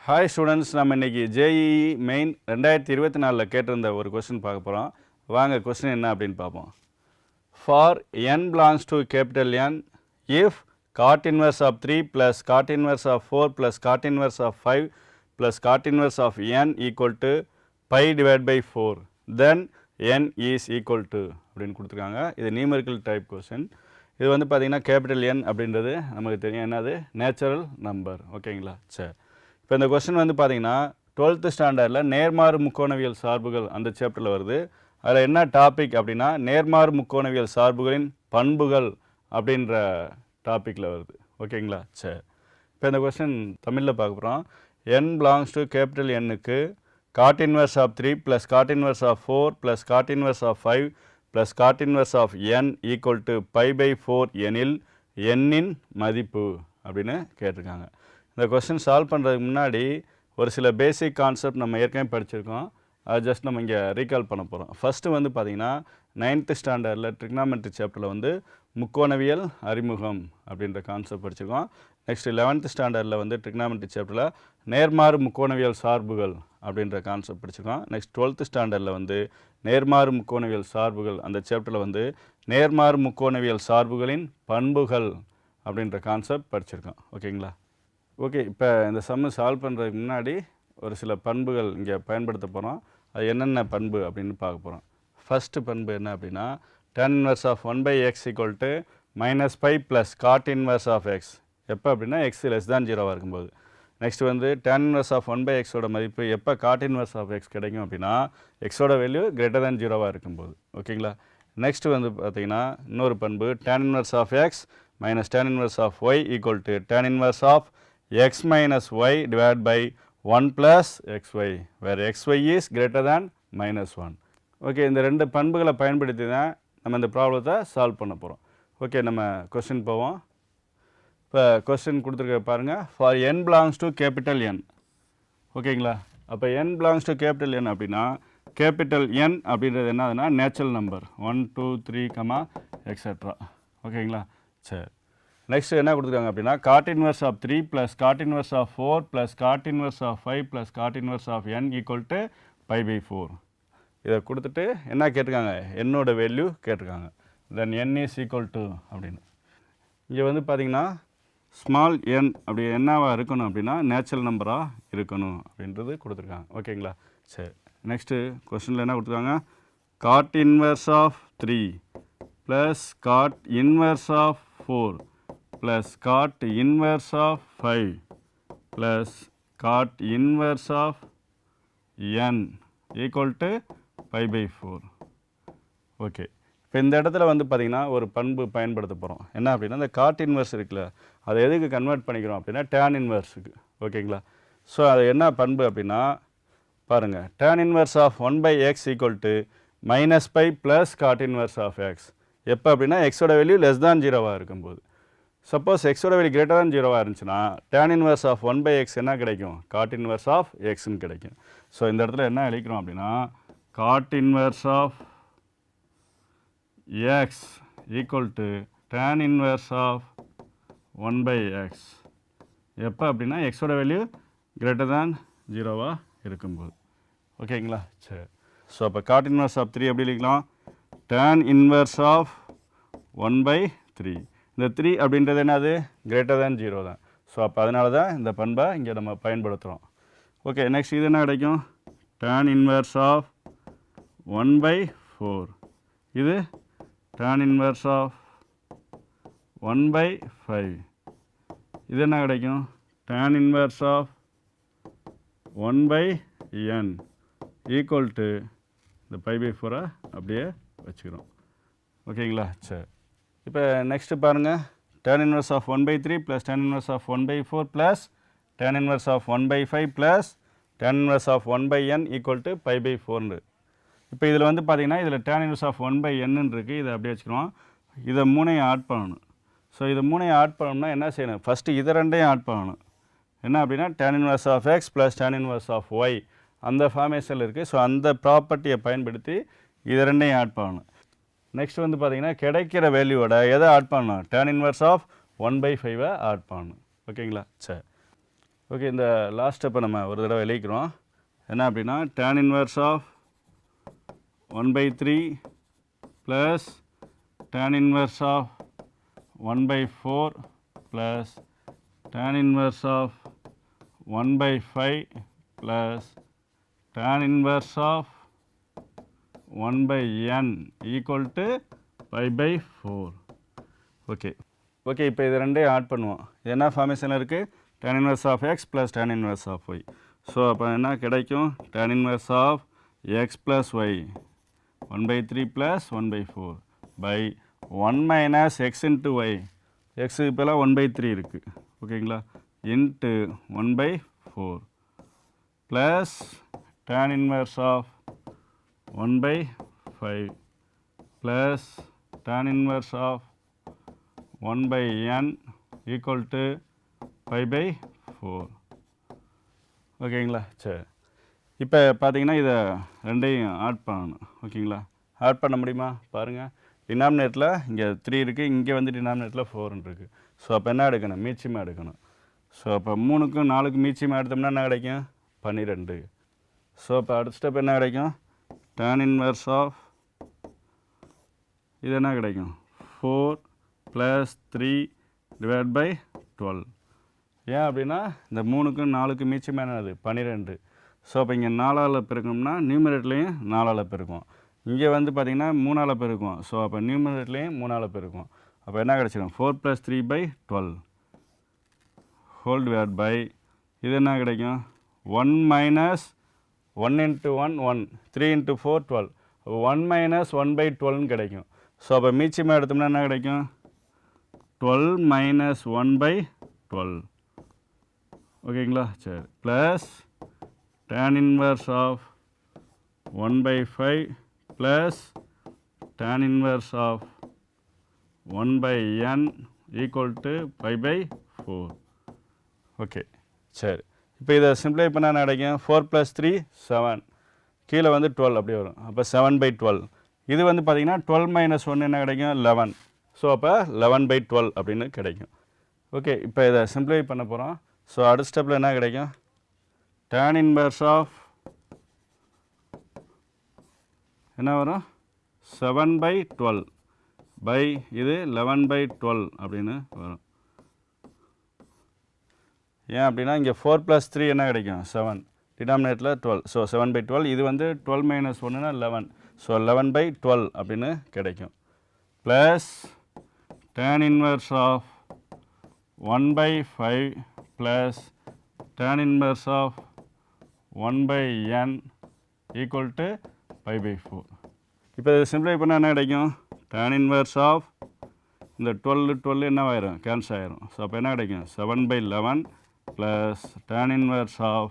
Hi students, நம்ம இன்றைக்கி JEE main 2024 கேட்டிருந்த ஒரு கொஸ்டின் பார்க்க போகிறோம். வாங்க கொஸ்டின் என்ன அப்படின்னு பார்ப்போம். For n belongs to capital N, if cot inverse of 3 plus cot inverse of 4 plus cot inverse of 5 plus cot inverse of n equal to pi divided by 4, then n is equal to அப்படின்னு கொடுத்துருக்காங்க. இது numerical type question. இது வந்து பார்த்திங்கன்னா capital N அப்படின்றது நமக்கு தெரியும், என்னது நேச்சுரல் நம்பர். ஓகேங்களா? சரி, இப்போ இந்த கொஸ்டின் வந்து பார்த்திங்கன்னா 12th ஸ்டாண்டர்டில் நேர்மாறு முக்கோணவியல் சார்புகள் அந்த சாப்டரில் வருது. அதில் என்ன டாபிக் அப்படின்னா நேர்மாறு முக்கோணவியல் சார்புகளின் பண்புகள் அப்படின்ற டாப்பிக்கில் வருது. ஓகேங்களா? சரி, இப்போ இந்த கொஸ்டின் தமிழில் பார்க்க போகிறோம். n belongs to கேபிட்டல் Nக்கு cot inverse of 3 plus cot inverse of 4 plus cot inverse of 5 plus cot inverse of n equal to pi by 4 எனில் n-இன் மதிப்பு அப்படின்னு கேட்டிருக்காங்க. இந்த கொஸ்டின் சால்வ் பண்ணுறதுக்கு முன்னாடி ஒரு சில பேசிக் கான்செப்ட் நம்ம ஏற்கனவே படிச்சிருக்கோம். அது ஜஸ்ட் நம்ம இங்கே ரீகால் பண்ண போகிறோம். ஃபஸ்ட்டு வந்து பார்த்திங்கன்னா 9th ஸ்டாண்டர்டில் ட்ரிக்னாமெட்ரி சாப்டரில் வந்து முக்கோணவியல் அறிமுகம் அப்படின்ற கான்செப்ட் படிச்சிருக்கோம். நெக்ஸ்ட் 11th ஸ்டாண்டர்டில் வந்து ட்ரிக்னாமெட்ரி சாப்டரில் நேர்மாறு முக்கோணவியல் சார்புகள் அப்படின்ற கான்செப்ட் படிச்சிருக்கோம். நெக்ஸ்ட் 12th ஸ்டாண்டர்டில் வந்து நேர்மாறு முக்கோணவியல் சார்புகள் அந்த சாப்டரில் வந்து நேர்மாறு முக்கோணவியல் சார்புகளின் பண்புகள் அப்படின்ற கான்செப்ட் படிச்சிருக்கோம். ஓகேங்களா? ஓகே, இப்போ இந்த சம்மு சால்வ் பண்ணுறதுக்கு முன்னாடி ஒரு சில பண்புகள் இங்கே பயன்படுத்த போகிறோம். அது என்னென்ன பண்பு அப்படின்னு பார்க்க போகிறோம். ஃபஸ்ட்டு பண்பு என்ன அப்படின்னா tan inverse of 1 by x equal to minus pi plus cot inverse of x. எப்போ அப்படின்னா x less than 0 இருக்கும்போது. நெக்ஸ்ட் வந்து tan inverse of 1 by x ஓட மதிப்பு எப்போ cot inverse of x கிடைக்கும் அப்படின்னா எக்ஸோட வேல்யூ greater than 0 இருக்கும்போது. ஓகேங்களா? நெக்ஸ்ட் வந்து பார்த்திங்கன்னா இன்னொரு பண்பு tan inverse of x minus tan inverse of y equal to tan inverse of x minus y divided by 1 plus xy, where xy is greater than minus 1. Okay, இந்த ரெண்டு பண்புகளை பயன்படுத்தி தான் நம்ம இந்த ப்ராப்ளத்தை சால்வ் பண்ண போகிறோம். ஓகே, நம்ம கொஸ்டின் போவோம். இப்போ கொஸ்டின் கொடுத்துருக்க பாருங்கள். For n belongs to capital N. ஓகேங்களா? அப்போ n belongs to capital N அப்படின்னா கேபிட்டல் N அப்படின்றது என்னதுன்னா நேச்சுரல் நம்பர் 1 2 3 எக்ஸெட்ரா. ஓகேங்களா? சரி, நெக்ஸ்ட் என்ன கொடுத்துருக்காங்க அப்படின்னா cot inverse of 3 plus cot inverse of 4 plus cot inverse of 5 plus cot inverse of n equal to pi by 4. இதை கொடுத்துட்டு என்ன கேட்டிருக்காங்க, என்னோட வேல்யூ கேட்டிருக்காங்க. தென் n is equal to அப்படின்னு இங்கே வந்து பார்த்திங்கன்னா ஸ்மால் n அப்படி என்னவா இருக்கணும் அப்படின்னா நேச்சுரல் நம்பராக இருக்கணும் அப்படின்றது கொடுத்துருக்காங்க. ஓகேங்களா? சரி, நெக்ஸ்ட்டு கொஸ்டினில் என்ன கொடுத்துருக்காங்க, cot inverse of 3 plus cot inverse of 4 plus cot inverse of 5 plus cot inverse of n equal to pi by 4. Okay, இப்போ இந்த இடத்துல வந்து பார்த்திங்கன்னா ஒரு பண்பு பயன்படுத்த போகிறோம். என்ன அப்படின்னா இந்த காட் இன்வர்ஸ் இருக்குல்ல, அதை எதுக்கு கன்வெர்ட் பண்ணிக்கிறோம் அப்படின்னா tan இன்வர்ஸுக்கு. ஓகேங்களா? ஸோ அது என்ன பண்பு அப்படின்னா பாருங்கள், tan inverse of 1 by x equal to minus pi plus cot inverse of x. எப்போ அப்படின்னா எக்ஸோட வேல்யூ லெஸ் தான் 0 இருக்கும்போது. சப்போஸ் எக்ஸோட வேல்யூ கிரேட்டர் தான் 0 இருந்துச்சுன்னா tan inverse of 1 by x என்ன கிடைக்கும், cot இன்வர்ஸ் ஆஃப் எக்ஸ்ன்னு கிடைக்கும். ஸோ இந்த இடத்துல என்ன எழுதிக்கிறோம் அப்படின்னா cot inverse of x equal to tan inverse of 1 by x. எப்போ அப்படின்னா எக்ஸோட வேல்யூ கிரேட்டர் தான் 0 இருக்கும்போது. ஓகேங்களா? சரி, ஸோ அப்போ cot இன்வர்ஸ் ஆஃப் 3 எப்படி எழுதிக்கலாம், tan இன்வர்ஸ் ஆஃப் 1 by 3. இந்த 3 அப்படின்றது என்னது, கிரேட்டர் தேன் 0 தான். ஸோ அப்போ அதனால தான் இந்த பண்பை இங்கே நம்ம பயன்படுத்துகிறோம். ஓகே, நெக்ஸ்ட் இது என்ன கிடைக்கும், tan இன்வர்ஸ் ஆஃப் 1 by 4. இது tan இன்வர்ஸ் ஆஃப் 1 by 5. இது என்ன கிடைக்கும், tan inverse of 1 by n equal to இந்த pi by 4 அப்படியே வச்சுக்கிறோம். ஓகேங்களா? சரி, இப்போ நெக்ஸ்ட்டு பாருங்கள், tan inverse of 1 by 3 plus tan inverse of 1 by 4 plus tan inverse of 1 by 5 plus tan inverse of 1 by n equal to pi by 4. இப்போ இதில் வந்து பார்த்திங்கன்னா இதில் tan inverse of 1 by n இருக்குது, இதை அப்படியே வச்சுக்கிறோம். இதை மூணையும் ஆட் பண்ணணும். ஸோ இதை மூணையும் ஆட் பண்ணணும்னா என்ன செய்யணும், ஃபஸ்ட்டு இதை ரெண்டையும் ஆட் பண்ணணும். என்ன அப்படின்னா tan inverse of x plus tan inverse of y அந்த ஃபார்மேஷனில் இருக்குது. ஸோ அந்த ப்ராப்பர்ட்டியை பயன்படுத்தி இதை ரெண்டையும் ஆட் பண்ணணும். நெக்ஸ்ட் வந்து பார்த்திங்கன்னா கிடைக்கிற வேல்யூவோட எதை ஆட் பண்ணணும், tan inverse of 1 by 5 add பண்ணணும். ஓகேங்களா? சரி, ஓகே, இந்த லாஸ்ட் ஸ்டெப்பை நம்ம ஒரு தடவை எழுதிக்கிறோம். என்ன அப்படின்னா tan inverse of 1/3 plus tan inverse of 1/4 plus tan inverse of 1/5 plus tan inverse of 1/n equal to pi/4. Okay okay, இப்போ இது ரெண்டையும் ஆட் பண்ணுவோம். இது என்ன ஃபார்மேஷனில் இருக்குது? tan inverse of x plus tan inverse of y. So அப்போ என்ன கிடைக்கும்? tan inverse of x plus y 1/3 plus 1/4 by 1 minus x into y. x இப்போலாம் 1/3 இருக்குது, ஓகேங்களா, into 1/4 plus tan inverse of 1/5 plus tan inverse of 1/n equal to pi/4. ஓகேங்களா. சரி, இப்போ பார்த்தீங்கன்னா இதை ரெண்டையும் ஆட் பண்ணணும். ஓகேங்களா, ஆட் பண்ண முடியுமா பாருங்கள். டினாமினேட்டில் இங்கே 3 இருக்குது, இங்கே வந்து டினாமினேட்டில் 4 இருக்குது. ஸோ அப்போ என்ன எடுக்கணும்? மீச்சியமாக எடுக்கணும். ஸோ அப்போ 3க்கும் 4க்கும் மீச்சியமாக எடுத்தோம்னா என்ன கிடைக்கும்? 12. ஸோ அப்போ அடுத்த ஸ்டெப் என்ன கிடைக்கும்? tan inverse of இது என்ன கிடைக்கும்? 4 plus 3 divided by 12. ஏன் அப்படின்னா இந்த 3க்கும் 4க்கும் மீச்சமாக என்னது? 12. ஸோ அப்போ இங்கே 4ஆல் பெருக்கணும்னா நியூமரேட்லேயும் 4ஆல் பெருக்கும், இங்கே வந்து பார்த்திங்கன்னா 3ஆல் பெருக்கும். ஸோ அப்போ நியூமரேட்லேயும் 3ஆல் பெருக்கும். அப்போ என்ன கிடச்சிடும்? 4 plus 3/12 whole divided by இது என்ன கிடைக்கும்? 1 minus 1 into 1 1 3 into 4 12 1 minus 1/12 கிடைக்கும். ஸோ அப்போ மீச்சமாக எடுத்தோம்னா என்ன கிடைக்கும்? 12 minus 1/12. ஓகேங்களா. சரி, plus tan inverse of 1/5 plus tan inverse of 1/n equal to pi/4. Okay, சரி, இப்போ இதை சிம்ப்ளை பண்ணால் என்ன கிடைக்கும்? 4 plus 3 7, கீழே வந்து 12 அப்படி வரும். அப்போ 7/12. இது வந்து பார்த்திங்கன்னா 12 minus 1 என்ன கிடைக்கும்? 11. ஸோ அப்போ 11/12 அப்படின்னு கிடைக்கும். ஓகே, இப்போ இதை சிம்ப்ளை பண்ண போகிறோம். ஸோ அடுத்த ஸ்டெப்பில் என்ன கிடைக்கும்? tan inverse of என்ன வரும்? 7/12 பை இது 11/12 அப்படின்னு வரும். ஏன் அப்படின்னா இங்கே 4 plus 3 என்ன கிடைக்கும்? 7, டினாமினேட்டில் 12. ஸோ 7/12. இது வந்து 12 minus 1னா 11. ஸோ 11/12 அப்படின்னு கிடைக்கும். Plus tan inverse of 1/5 plus tan inverse of 1/n equal to pi/4. இப்போ இதை சிம்ப்ளை பண்ணால் என்ன கிடைக்கும்? tan inverse of இந்த 12 என்ன ஆயிரும்? கேன்சல் ஆயிரும். ஸோ அப்போ என்ன கிடைக்கும்? 7/11 plus tan inverse of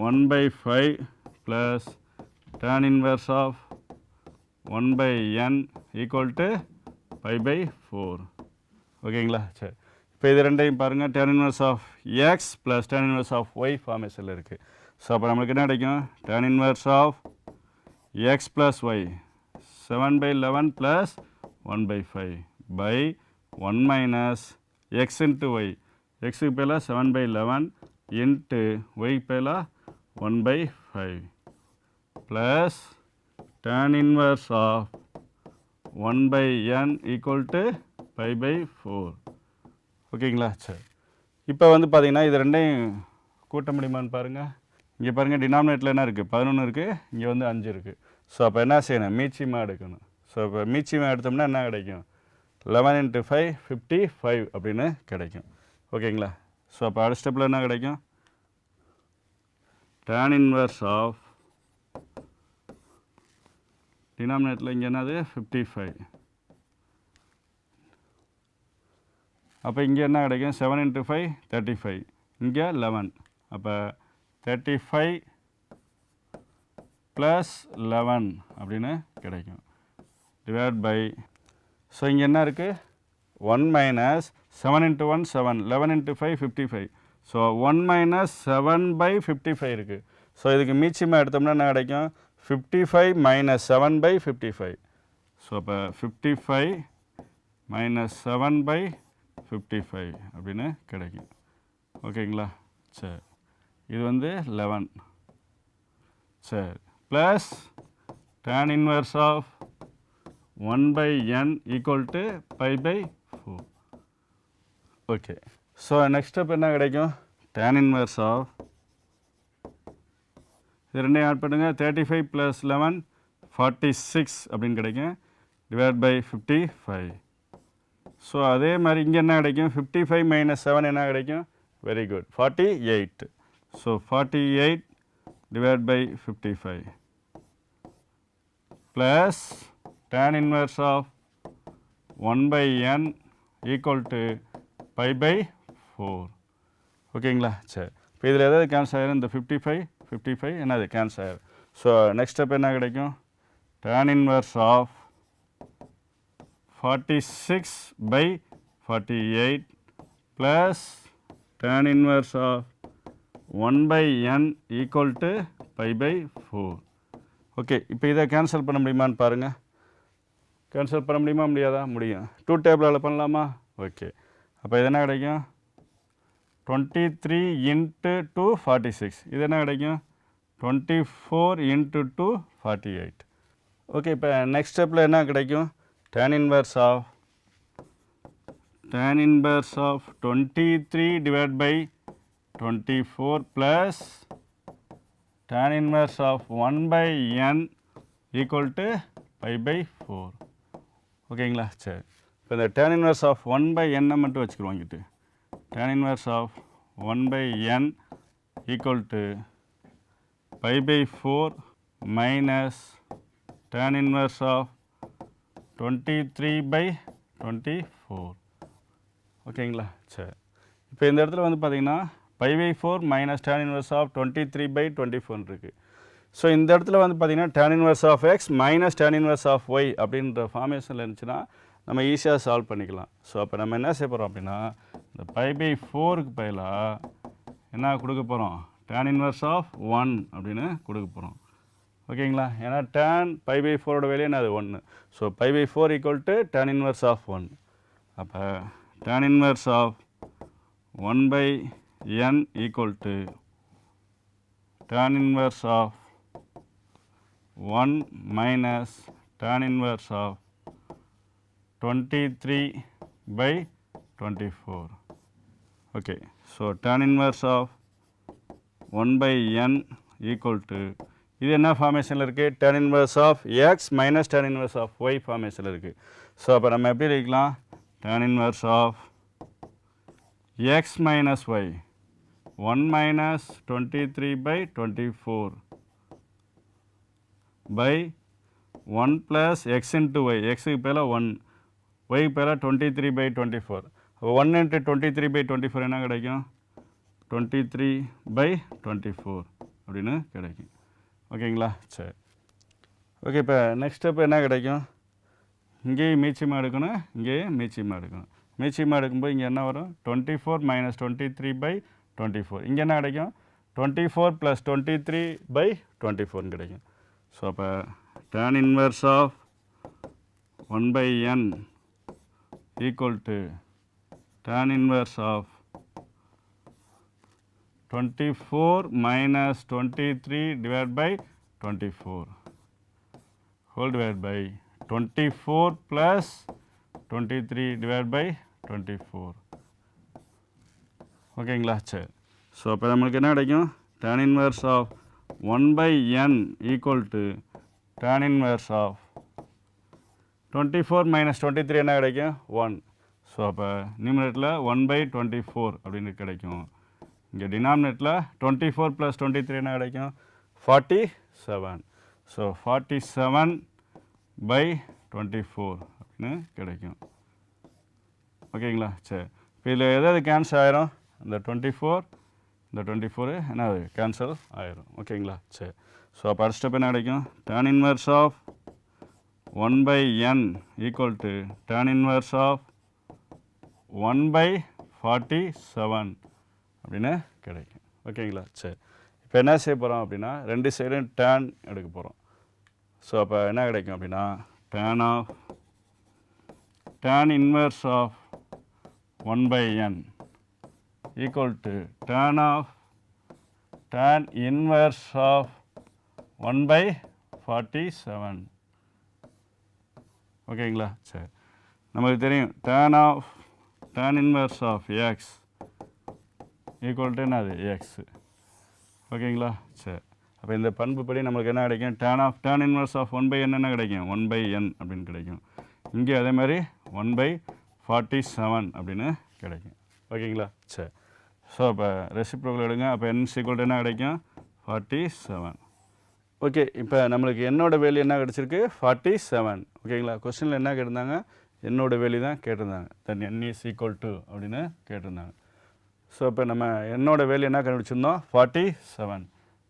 1/5 plus tan inverse of 1/n equal to pi/4. ஓகேங்களா. சரி, இப்போ இது ரெண்டையும் பாருங்கள். tan inverse of x plus tan inverse of y ஃபார்மேஷனில் இருக்குது. ஸோ அப்போ நம்மளுக்கு என்ன கிடைக்கும்? tan inverse of x plus y 7/11 plus 1/5 by 1 minus x into y. x Bela 7/11 into y Bela 1/5 plus tan inverse of 1/n equal to pi/4. ஓகேங்களா. சரி, இப்போ வந்து பார்த்திங்கன்னா இது ரெண்டையும் கூட்ட முடியுமான்னு பாருங்கள். இங்கே பாருங்கள், டினாமினேட்டில் என்ன இருக்குது? 11 இருக்குது, இங்கே வந்து 5 இருக்குது. ஸோ அப்போ என்ன செய்யணும்? மீச்சியமாக எடுக்கணும். ஸோ இப்போ மீச்சியமாக எடுத்தோம்னா என்ன கிடைக்கும்? 11 into 5 55 அப்படின்னு கிடைக்கும். ஓகேங்களா. ஸோ அப்போ அடுத்த ஸ்டெப்பில் என்ன கிடைக்கும்? tan inverse of டினாமினேட்டில் இங்கே என்னது? 55. அப்போ இங்கே என்ன கிடைக்கும்? 7 into 5 35, இங்கே 11. அப்போ 35 ப்ளஸ் 11 அப்படின்னு கிடைக்கும். டிவைட் பை, ஸோ இங்கே என்ன இருக்குது? 1 minus 7 into 1 7, 11 into 5 55. So 1 minus 7/55 இருக்குது. ஸோ இதுக்கு மீச்சியமாக எடுத்தோம்னா என்ன கிடைக்கும்? 55 minus 7/55. ஸோ அப்போ 55 minus 7/55 அப்படின்னு கிடைக்கும். ஓகேங்களா? சரி, இது வந்து 11. சரி, plus tan inverse of 1/n equal to pi/4. Okay, so next step என்ன கிடைக்கும்? tan inverse of இது ரெண்டையும் ஆட் பண்ணுங்க. 35 + 11 46 அப்படின்னு கிடைக்கும், டிவைட் பை 55. ஸோ அதே மாதிரி இங்கே என்ன கிடைக்கும்? 55 - 7 என்ன கிடைக்கும்? Very good, 48. So 48 divide by 55 plus tan inverse of 1/n equal to pi/4. ஓகேங்களா? சரி, இப்போ இதில் எதாவது கேன்சல் ஆயிரும்? இந்த 55 என்னது கேன்சல் ஆயிரும். ஸோ நெக்ஸ்ட் ஸ்டெப் என்ன கிடைக்கும்? tan inverse of 46/48 plus tan inverse of 1/n equal to pi/4. Okay, இப்போ இதை கேன்சல் பண்ண முடியுமான்னு பாருங்கள். கேன்சல் பண்ண முடியுமா முடியாதா? முடியும். 2 டேபிளால் பண்ணலாமா? ஓகே, அப்போ இது என்ன கிடைக்கும்? 23 × 2 46. இது என்ன கிடைக்கும்? 24 × 2 48. ஓகே, இப்போ நெக்ஸ்ட் ஸ்டெப்பில் என்ன கிடைக்கும்? tan inverse of 23 divided by 24 plus tan inverse of 1/n equal to pi/4. ஓகேங்களா? சரி, இப்போ இந்த tan inverse of 1/n மட்டும் வச்சுக்கிறோம். வாங்கிட்டு tan inverse of 1/n equal to pi/4 minus tan inverse of 23/24. ஓகேங்களா? சரி, இப்போ இந்த இடத்துல வந்து பார்த்தீங்கன்னா pi/4 minus tan inverse of 23/24 இருக்குது. ஸோ இந்த இடத்துல வந்து பார்த்தீங்கன்னா tan inverse of x minus tan inverse of y அப்படின்ற ஃபார்மேஷனில் இருந்துச்சுன்னா நம்ம ஈஸியாக சால்வ் பண்ணிக்கலாம். ஸோ அப்போ நம்ம என்ன செய்ய போகிறோம் அப்படின்னா, இந்த pi/4க்கு பதிலாக என்ன கொடுக்க போகிறோம்? tan inverse of 1 அப்படின்னு கொடுக்க போகிறோம். ஓகேங்களா? ஏன்னா tan pi/4ஓட வேல்யூ என்னது? 1. So pi/4 equal to tan inverse of 1. அப்போ tan inverse of 1/n equal to tan inverse of 1 minus tan inverse of 23/24. Okay, so tan inverse of 1/n equal to இது என்ன ஃபார்மேஷனில் இருக்குது? tan inverse of x minus tan inverse of y ஃபார்மேஷனில் இருக்குது. So அப்போ நம்ம எப்படி எழுதிக்கலாம்? tan inverse of x minus y 1 minus 23/24 by 1 plus x into y. xக்கு பதிலாக 1, yக்கு பதிலாக 23/24. அப்போ 1 into 23/24 என்ன கிடைக்கும்? 23/24 அப்படின்னு கிடைக்கும். ஓகேங்களா? சரி, ஓகே, இப்போ நெக்ஸ்ட் ஸ்டெப் என்ன கிடைக்கும்? இங்கேயும் மீச்சியமாக எடுக்கணும், இங்கேயும் மீச்சியமாக எடுக்கணும். மீச்சியமாக எடுக்கும்போது இங்கே என்ன வரும்? 24 minus 23/24. இங்கே என்ன கிடைக்கும்? 24 plus 23/24 கிடைக்கும். ஸோ அப்போ tan inverse of 1/n equal to tan inverse of 24 minus 23 divided by 24 whole divided by 24 plus 23 divided by 24. ஓகேங்களா? சரி, ஸோ அப்போ நம்மளுக்கு என்ன கிடைக்கும்? tan inverse of 1/n equal to tan inverse of 24 minus 23 என்ன கிடைக்கும்? 1. ஸோ அப்போ நியூமரேட்டரில் 1/24 அப்படின்னு கிடைக்கும். இங்கே டினாமினேட்டரில் 24 plus 23 என்ன கிடைக்கும்? 47. ஸோ 47/24 அப்படின்னு கிடைக்கும். ஓகேங்களா? சரி, இப்போ இதில் எதாவது கேன்சல் ஆயிரும்? இந்த 24 இந்த 24 என்னது கேன்சல் ஆயிரும். ஓகேங்களா? சரி, ஸோ அப்போ அடுத்த ஸ்டெப் என்ன கிடைக்கும்? tan inverse of 1/n equal to tan inverse of 1/47 அப்படின்னு கிடைக்கும். ஓகேங்களா? சரி, இப்போ என்ன செய்ய போகிறோம் அப்படின்னா, ரெண்டு சைடும் tan எடுக்க போகிறோம். ஸோ அப்போ என்ன கிடைக்கும் அப்படின்னா, tan inverse of 1/n equal to tan inverse of 1/47. ஓகேங்களா? சரி, நமக்கு தெரியும் tan inverse of x equal to என்னது எக்ஸ். ஓகேங்களா? சரி, அப்போ இந்த பண்புப்படி நம்மளுக்கு என்ன கிடைக்கும்? tan இன்வர்ஸ் ஆஃப் 1/n என்ன கிடைக்கும்? 1/n அப்படின்னு கிடைக்கும். இங்கே அதே மாதிரி 1/47 அப்படின்னு கிடைக்கும். ஓகேங்களா? சரி, ஸோ அப்போ ரெசிப்ரோக்கல் எடுங்க. அப்போ n ஈக்குவல் டு என்ன கிடைக்கும்? 47. ஓகே, இப்போ நம்மளுக்கு என்னோட வேல்யூ என்ன கிடச்சிருக்கு? 47. ஓகேங்களா? கொஸ்டினில் என்ன கேட்டிருந்தாங்க? என்னோட வேல்யூ தான் கேட்டிருந்தாங்க. தென் n இஸ் ஈக்குவல் டு அப்படின்னு கேட்டிருந்தாங்க. ஸோ இப்போ நம்ம என்னோட வேல்யூ என்ன கண்டுபிடிச்சிருந்தோம்? 47.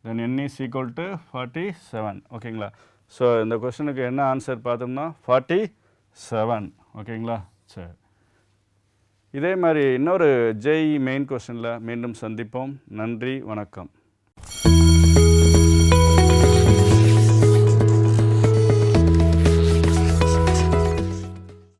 தென் n இஸ் ஈக்குவல் டு 47. ஓகேங்களா? ஸோ இந்த கொஸ்டினுக்கு என்ன ஆன்சர் பார்த்தோம்னா 47. ஓகேங்களா? சரி, இதே மாதிரி இன்னொரு ஜேஇ மெயின் கொஸ்டினில் மீண்டும் சந்திப்போம். நன்றி, வணக்கம்.